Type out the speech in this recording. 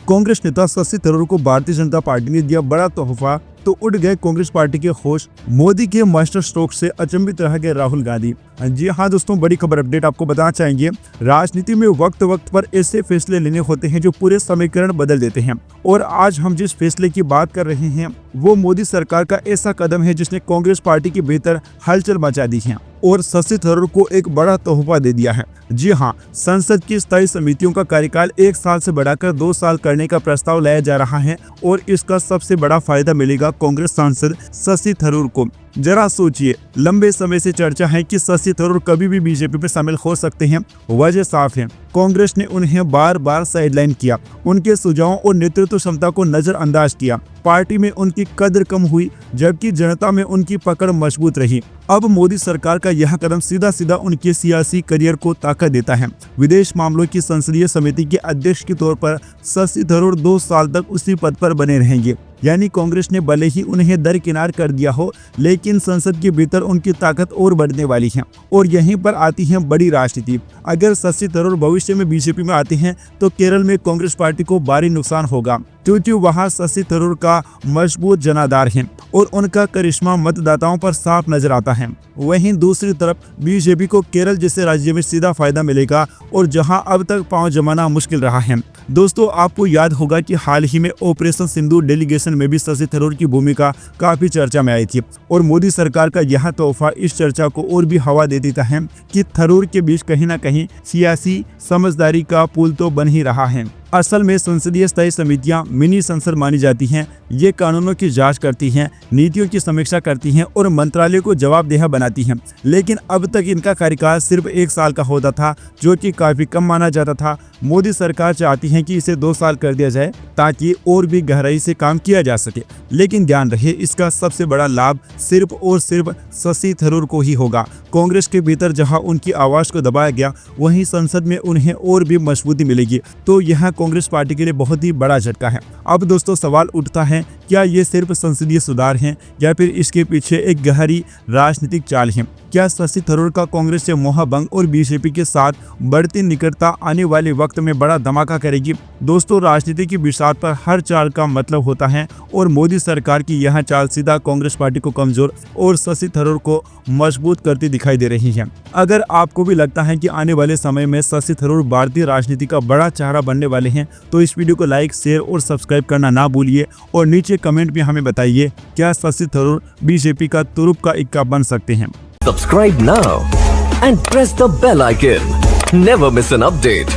कांग्रेस नेता शशि थरूर को भारतीय जनता पार्टी ने दिया बड़ा तोहफा, तो उड़ गए कांग्रेस पार्टी के होश। मोदी के मास्टर स्ट्रोक से अचंभित रह गए राहुल गांधी। जी हाँ दोस्तों, बड़ी खबर अपडेट आपको बताना चाहेंगे। राजनीति में वक्त वक्त पर ऐसे फैसले लेने होते हैं जो पूरे समीकरण बदल देते हैं, और आज हम जिस फैसले की बात कर रहे हैं वो मोदी सरकार का ऐसा कदम है जिसने कांग्रेस पार्टी की बेहतर हलचल मचा दी है और शशि थरूर को एक बड़ा तोहफा दे दिया है। जी हाँ, संसद की स्थायी समितियों का कार्यकाल 1 साल से बढ़ाकर 2 साल करने का प्रस्ताव लाया जा रहा है और इसका सबसे बड़ा फायदा मिलेगा कांग्रेस सांसद शशि थरूर को। जरा सोचिए, लंबे समय से चर्चा है कि शशि थरूर कभी भी बीजेपी में शामिल हो सकते हैं। वजह साफ है, कांग्रेस ने उन्हें बार बार साइडलाइन किया, उनके सुझावों और नेतृत्व क्षमता को नजरअंदाज किया। पार्टी में उनकी कदर कम हुई जबकि जनता में उनकी पकड़ मजबूत रही। अब मोदी सरकार का यह कदम सीधा सीधा उनके सियासी करियर को ताकत देता है। विदेश मामलों की संसदीय समिति के अध्यक्ष के तौर पर शशि थरूर 2 साल तक उसी पद पर बने रहेंगे। यानी कांग्रेस ने भले ही उन्हें दरकिनार कर दिया हो, लेकिन संसद के भीतर उनकी ताकत और बढ़ने वाली है। और यहीं पर आती है बड़ी राजनीति। अगर शशि थरूर भविष्य में बीजेपी में आते हैं तो केरल में कांग्रेस पार्टी को भारी नुकसान होगा, क्योंकि वहां शशि थरूर का मजबूत जनाधार है और उनका करिश्मा मतदाताओं पर साफ नजर आता है। वहीं दूसरी तरफ बीजेपी को केरल जैसे राज्य में सीधा फायदा मिलेगा, और जहां अब तक पांव जमाना मुश्किल रहा है। दोस्तों, आपको याद होगा कि हाल ही में ऑपरेशन सिंदूर डेलीगेशन में भी शशि थरूर की भूमिका काफी चर्चा में आई थी, और मोदी सरकार का यह तोहफा इस चर्चा को और भी हवा दे देता है कि थरूर के बीच कहीं न कहीं सियासी समझदारी का पुल तो बन ही रहा है। असल में संसदीय स्थायी समितियां मिनी संसद मानी जाती हैं। ये कानूनों की जांच करती हैं, नीतियों की समीक्षा करती हैं और मंत्रालय को जवाबदेह बनाती हैं। लेकिन अब तक इनका कार्यकाल सिर्फ 1 साल का होता था, जो कि काफी कम माना जाता था। मोदी सरकार चाहती है कि इसे 2 साल कर दिया जाए ताकि और भी गहराई से काम किया जा सके। लेकिन ध्यान रहे, इसका सबसे बड़ा लाभ सिर्फ और सिर्फ शशि थरूर को ही होगा। कांग्रेस के भीतर जहां उनकी आवाज को दबाया गया, वहीं संसद में उन्हें और भी मजबूती मिलेगी। तो यह कांग्रेस पार्टी के लिए बहुत ही बड़ा झटका है। अब दोस्तों, सवाल उठता है, क्या ये सिर्फ संसदीय सुधार हैं या फिर इसके पीछे एक गहरी राजनीतिक चाल है? क्या शशि थरूर का कांग्रेस से मोहभंग और बीजेपी के साथ बढ़ती निकटता आने वाले वक्त में बड़ा धमाका करेगी? दोस्तों, राजनीति की बिसात पर हर चाल का मतलब होता है, और मोदी सरकार की यह चाल सीधा कांग्रेस पार्टी को कमजोर और शशि थरूर को मजबूत करती दिखाई दे रही है। अगर आपको भी लगता है कि आने वाले समय में शशि थरूर भारतीय राजनीति का बड़ा चेहरा बनने वाले हैं, तो इस वीडियो को लाइक, शेयर और सब्सक्राइब करना ना भूलिए, और नीचे कमेंट में हमें बताइए, क्या शशि थरूर बीजेपी का तुरुप का इक्का बन सकते हैं? Subscribe now and press the bell icon. Never miss an update.